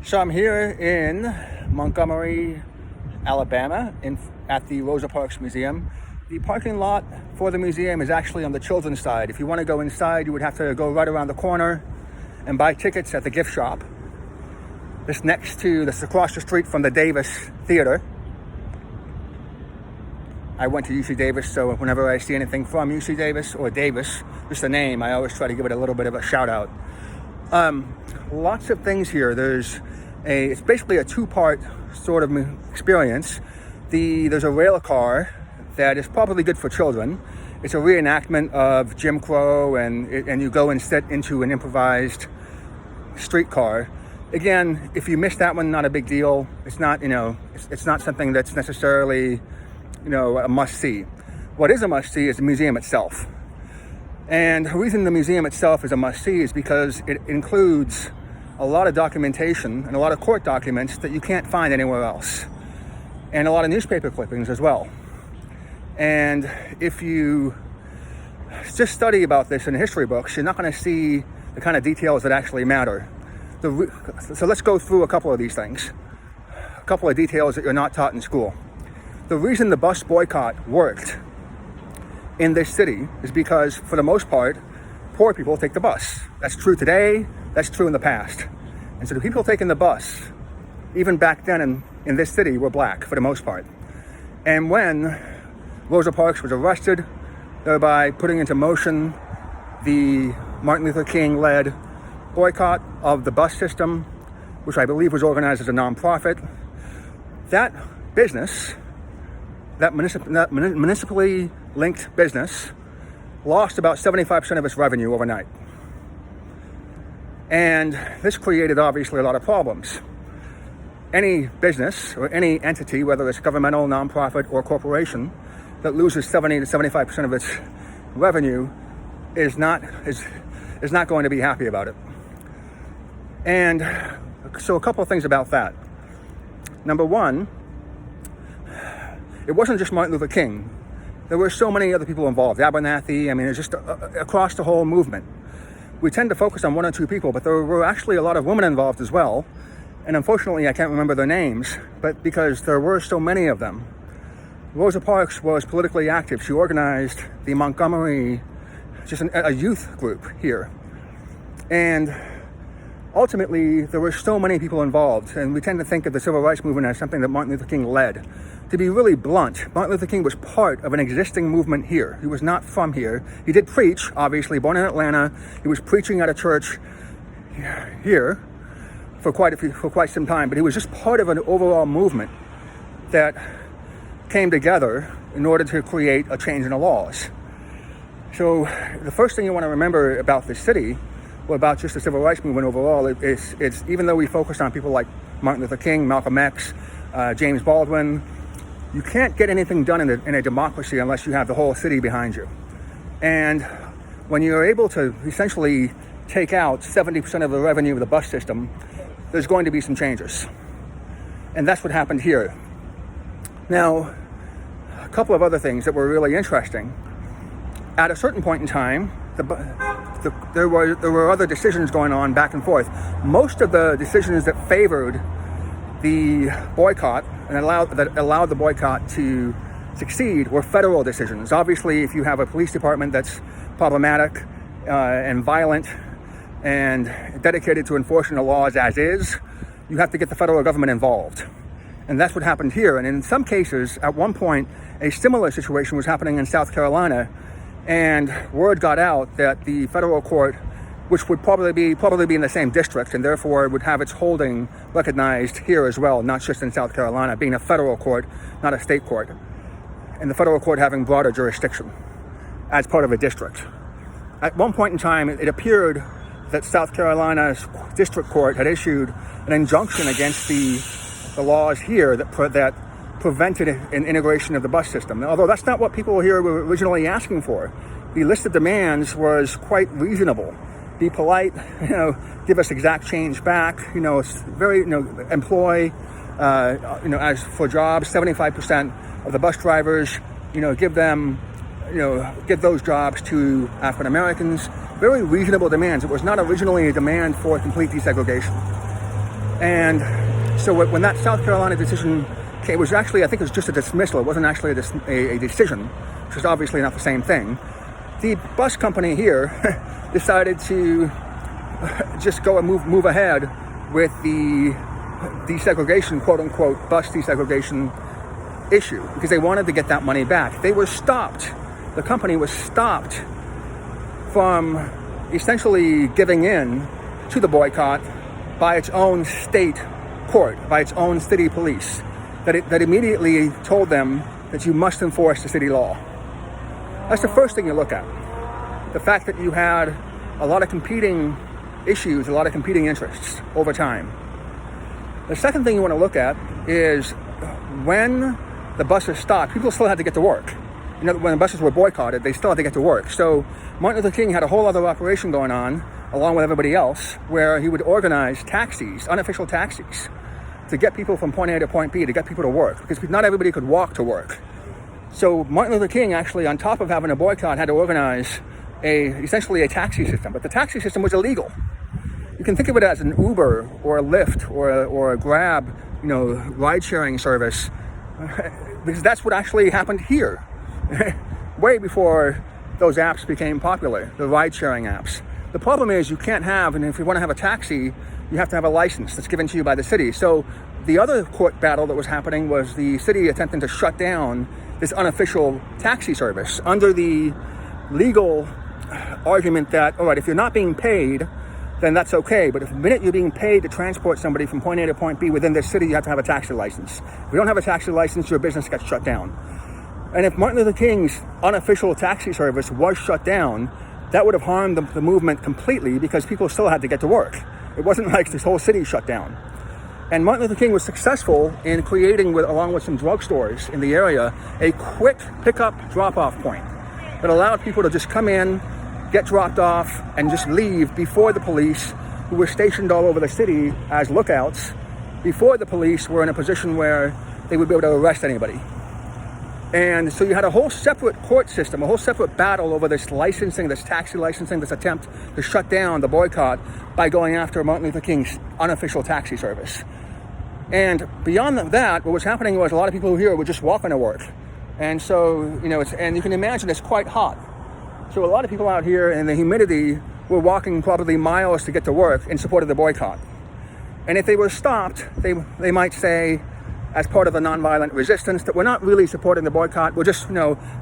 So I'm here in Montgomery, Alabama, at the Rosa Parks Museum. The parking lot for the museum is actually on the children's side. If you want to go inside, you would have to go right around the corner and buy tickets at the gift shop. This is across the street from the Davis Theater. I went to UC Davis, so whenever I see anything from UC Davis or Davis, just the name, I always try to give it a little bit of a shout out. Lots of things here. It's basically a two-part sort of experience. There's a rail car that is probably good for children. It's a reenactment of Jim Crow, and you go and sit into an improvised streetcar. Again, if you miss that one, not a big deal. It's not, it's not something that's necessarily, a must-see. What is a must-see is the museum itself. And the reason the museum itself is a must-see is because it includes a lot of documentation and a lot of court documents that you can't find anywhere else. And a lot of newspaper clippings as well. And if you just study about this in history books, you're not going to see the kind of details that actually matter. So let's go through a couple of these things. A couple of details that you're not taught in school. The reason the bus boycott worked in this city is because, for the most part, poor people take the bus. That's true today, that's true in the past. And so the people taking the bus, even back then in this city, were black for the most part. And when Rosa Parks was arrested, thereby putting into motion the Martin Luther King-led boycott of the bus system, which I believe was organized as a nonprofit, that business, that municipally linked business, lost about 75% of its revenue overnight. And this created obviously a lot of problems. Any business or any entity, whether it's governmental, nonprofit, or corporation, that loses 70 to 75% of its revenue is not going to be happy about it. And so a couple of things about that. Number one, it wasn't just Martin Luther King. There were so many other people involved. Abernathy, it's just across the whole movement. We tend to focus on one or two people, but there were actually a lot of women involved as well. And unfortunately, I can't remember their names, but because there were so many of them. Rosa Parks was politically active. She organized the Montgomery, just a youth group here. And ultimately, there were so many people involved, and we tend to think of the civil rights movement as something that Martin Luther King led. To be really blunt, Martin Luther King was part of an existing movement here. He was not from here. He did preach, obviously, born in Atlanta. He was preaching at a church here for quite some time, but he was just part of an overall movement that came together in order to create a change in the laws. So the first thing you want to remember about this city, or about just the civil rights movement overall, it's even though we focused on people like Martin Luther King, Malcolm X, James Baldwin, you can't get anything done in a democracy unless you have the whole city behind you. And when you're able to essentially take out 70% of the revenue of the bus system, there's going to be some changes. And that's what happened here. Now, a couple of other things that were really interesting. At a certain point in time, there were other decisions going on back and forth. Most of the decisions that favored the boycott and that allowed the boycott to succeed were federal decisions. Obviously, if you have a police department that's problematic and violent and dedicated to enforcing the laws as is, you have to get the federal government involved. And that's what happened here. And in some cases, at one point, a similar situation was happening in South Carolina, and word got out that the federal court, which would probably be in the same district, and therefore would have its holding recognized here as well, not just in South Carolina, being a federal court, not a state court, and the federal court having broader jurisdiction as part of a district. At one point in time, it appeared that South Carolina's district court had issued an injunction against the laws here that prevented an integration of the bus system. Although that's not what people here were originally asking for. The list of demands was quite reasonable. Be polite, give us exact change back, very, employ, as for jobs, 75% of the bus drivers, give them, give those jobs to African Americans. Very reasonable demands. It was not originally a demand for complete desegregation. And so when that South Carolina decision came, it was actually, I think it was just a dismissal. It wasn't actually a decision, which is obviously not the same thing. The bus company here decided to just go and move ahead with the desegregation, quote unquote, bus desegregation issue, because they wanted to get that money back. They were stopped. The company was stopped from essentially giving in to the boycott by its own state court, by its own city police, that immediately told them that you must enforce the city law. That's the first thing you look at. The fact that you had a lot of competing issues, a lot of competing interests over time. The second thing you want to look at is when the buses stopped, people still had to get to work. You know, when the buses were boycotted, they still had to get to work. So Martin Luther King had a whole other operation going on, along with everybody else, where he would organize taxis, unofficial taxis, to get people from point A to point B, to get people to work, because not everybody could walk to work. So Martin Luther King actually, on top of having a boycott, had to organize essentially a taxi system. But the taxi system was illegal. You can think of it as an Uber or a Lyft or a Grab, ride-sharing service, because that's what actually happened here, way before those apps became popular, the ride-sharing apps. The problem is you can't have, and if you want to have a taxi, you have to have a license that's given to you by the city. So the other court battle that was happening was the city attempting to shut down this unofficial taxi service under the legal argument that, all right, if you're not being paid, then that's okay. But if the minute you're being paid to transport somebody from point A to point B within this city, you have to have a taxi license. If you don't have a taxi license, your business gets shut down. And if Martin Luther King's unofficial taxi service was shut down, that would have harmed the movement completely, because people still had to get to work. It wasn't like this whole city shut down. And Martin Luther King was successful in creating, along with some drugstores in the area, a quick pickup drop-off point that allowed people to just come in, get dropped off, and just leave before the police, who were stationed all over the city as lookouts, before the police were in a position where they would be able to arrest anybody. And so you had a whole separate court system, a whole separate battle over this licensing, this taxi licensing, this attempt to shut down the boycott by going after Martin Luther King's unofficial taxi service. And beyond that, what was happening was a lot of people here were just walking to work. And so, and you can imagine it's quite hot. So a lot of people out here in the humidity were walking probably miles to get to work in support of the boycott. And if they were stopped, they might say, as part of the nonviolent resistance, that we're not really supporting the boycott. We're just,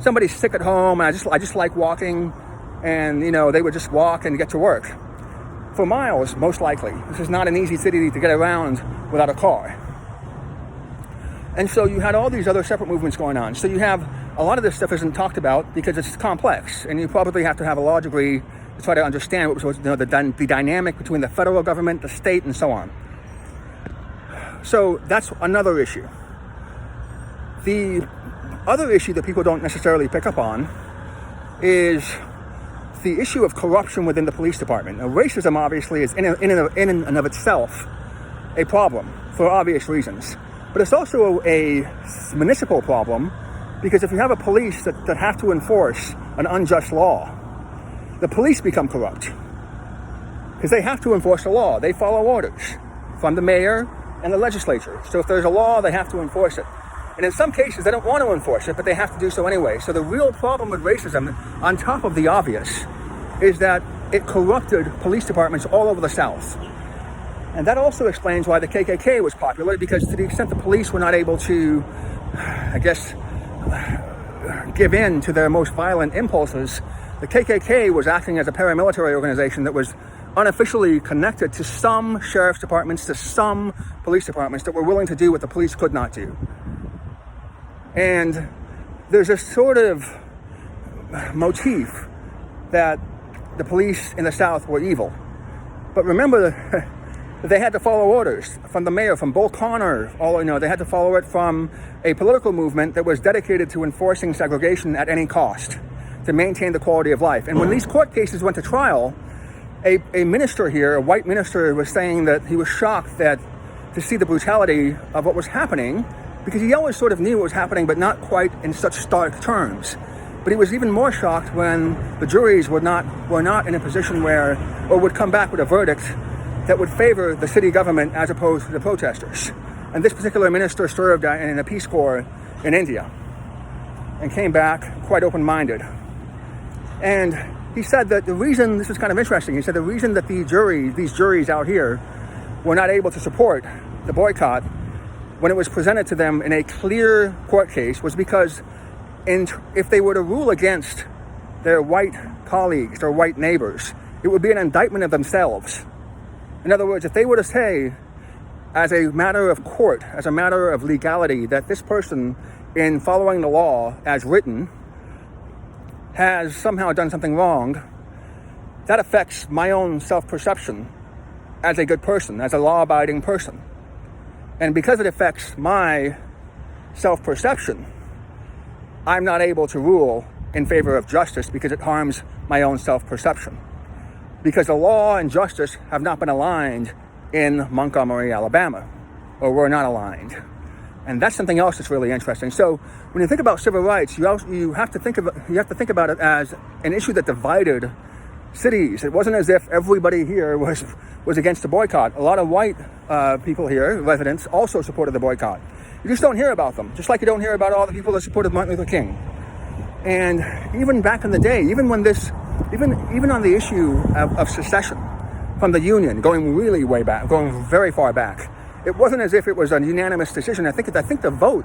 somebody's sick at home, and I just like walking, and, they would just walk and get to work. For miles, most likely. This is not an easy city to get around without a car. And so you had all these other separate movements going on. So you have, a lot of this stuff isn't talked about because it's complex, and you probably have to have a law degree to try to understand what was the dynamic between the federal government, the state, and so on. So that's another issue. The other issue that people don't necessarily pick up on is the issue of corruption within the police department. Now, racism obviously is in and of itself a problem for obvious reasons. But it's also a municipal problem, because if you have a police that have to enforce an unjust law, the police become corrupt because they have to enforce the law. They follow orders from the mayor and the legislature. So if there's a law, they have to enforce it. And in some cases, they don't want to enforce it, but they have to do so anyway. So the real problem with racism, on top of the obvious, is that it corrupted police departments all over the South. And that also explains why the KKK was popular, because to the extent the police were not able to, give in to their most violent impulses, the KKK was acting as a paramilitary organization that was unofficially connected to some sheriff's departments, to some police departments that were willing to do what the police could not do. And there's a sort of motif that the police in the South were evil. But remember that they had to follow orders from the mayor, from Bull Connor. They had to follow it from a political movement that was dedicated to enforcing segregation at any cost to maintain the quality of life. And when these court cases went to trial, a minister here, a white minister, was saying that he was shocked to see the brutality of what was happening, because he always sort of knew what was happening, but not quite in such stark terms. But he was even more shocked when the juries were not in a position where, or would come back with a verdict that would favor the city government as opposed to the protesters. And this particular minister served in the Peace Corps in India and came back quite open-minded. And he said that the reason, this is kind of interesting, he said the reason that these juries out here were not able to support the boycott when it was presented to them in a clear court case was because if they were to rule against their white colleagues, their white neighbors, it would be an indictment of themselves. In other words, if they were to say, as a matter of court, as a matter of legality, that this person, in following the law as written, has somehow done something wrong, that affects my own self-perception as a good person, as a law-abiding person. And because it affects my self-perception, I'm not able to rule in favor of justice because it harms my own self-perception. Because the law and justice have not been aligned in Montgomery, Alabama, or were not aligned. And that's something else that's really interesting. So when you think about civil rights, you have to think about it as an issue that divided cities. It wasn't as if everybody here was against the boycott. A lot of white people here, residents, also supported the boycott. You just don't hear about them, just like you don't hear about all the people that supported Martin Luther King. And even back in the day, even on the issue of secession from the Union, going really way back, going very far back, it wasn't as if it was a unanimous decision. I think the vote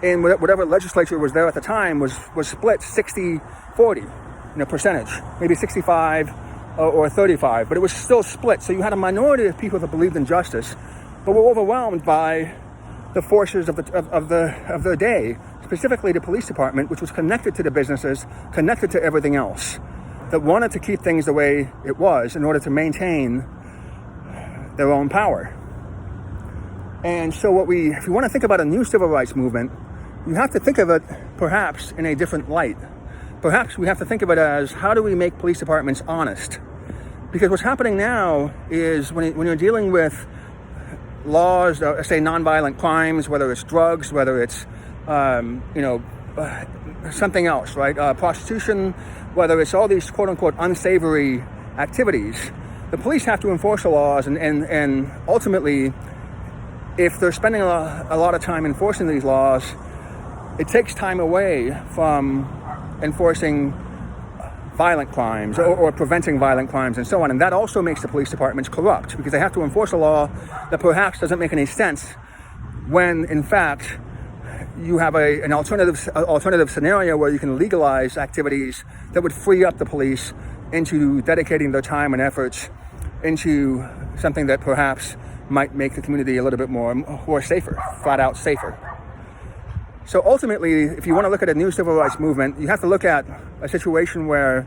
in whatever legislature was there at the time was split 60-40 in a percentage, maybe 65 or 35, but it was still split. So you had a minority of people that believed in justice, but were overwhelmed by the forces of the day, specifically the police department, which was connected to the businesses, connected to everything else, that wanted to keep things the way it was in order to maintain their own power. And so if you want to think about a new civil rights movement, you have to think of it perhaps in a different light. Perhaps we have to think of it as, how do we make police departments honest? Because what's happening now is when you're dealing with laws, say nonviolent crimes, whether it's drugs, whether it's something else, right? Prostitution, whether it's all these quote-unquote unsavory activities, the police have to enforce the laws, and ultimately, if they're spending a lot of time enforcing these laws, it takes time away from enforcing violent crimes or preventing violent crimes and so on. And that also makes the police departments corrupt, because they have to enforce a law that perhaps doesn't make any sense when, in fact, you have an alternative scenario where you can legalize activities that would free up the police into dedicating their time and efforts into something that perhaps might make the community a little bit more safer, flat out safer. So ultimately, if you want to look at a new civil rights movement, you have to look at a situation where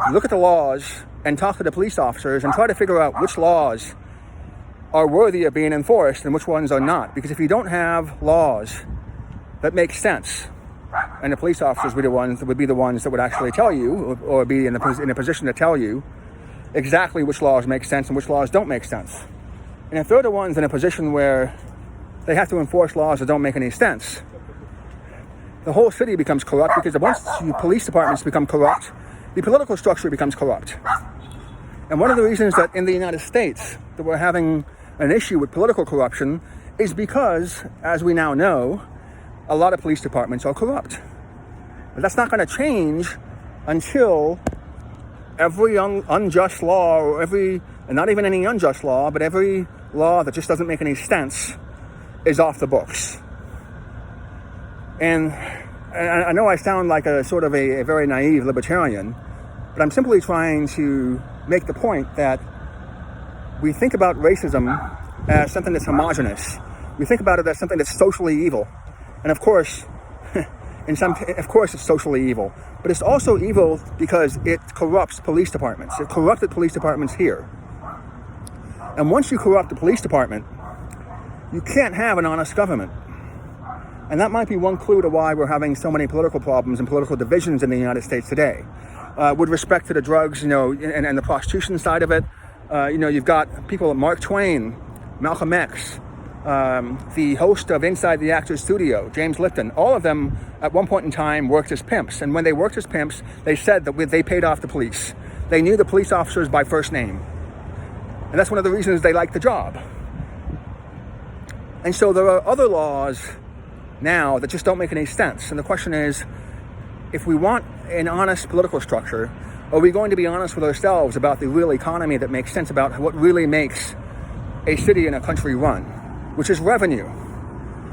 you look at the laws and talk to the police officers and try to figure out which laws are worthy of being enforced and which ones are not. Because if you don't have laws that make sense, and the police officers would be the ones that would actually tell you, or be in a position to tell you exactly which laws make sense and which laws don't make sense. And if they're the ones in a position where they have to enforce laws that don't make any sense, the whole city becomes corrupt, because once police departments become corrupt, the political structure becomes corrupt. And one of the reasons that in the United States that we're having an issue with political corruption is because, as we now know, a lot of police departments are corrupt. But that's not going to change until every unjust law, or not even any unjust law, but every law that just doesn't make any sense is off the books. And I know I sound like a sort of a very naive libertarian, but I'm simply trying to make the point that we think about racism as something that's homogenous. We think about it as something that's socially evil. And of course, it's socially evil. But it's also evil because it corrupts police departments. It corrupted police departments here. And once you corrupt the police department, you can't have an honest government. And that might be one clue to why we're having so many political problems and political divisions in the United States today. With respect to the drugs, and the prostitution side of it, you've got people like Mark Twain, Malcolm X, the host of Inside the Actors Studio, James Lipton. All of them at one point in time worked as pimps. And when they worked as pimps, they said that they paid off the police. They knew the police officers by first name. And that's one of the reasons they like the job. And so there are other laws now that just don't make any sense. And the question is, if we want an honest political structure, are we going to be honest with ourselves about the real economy that makes sense, about what really makes a city and a country run, which is revenue?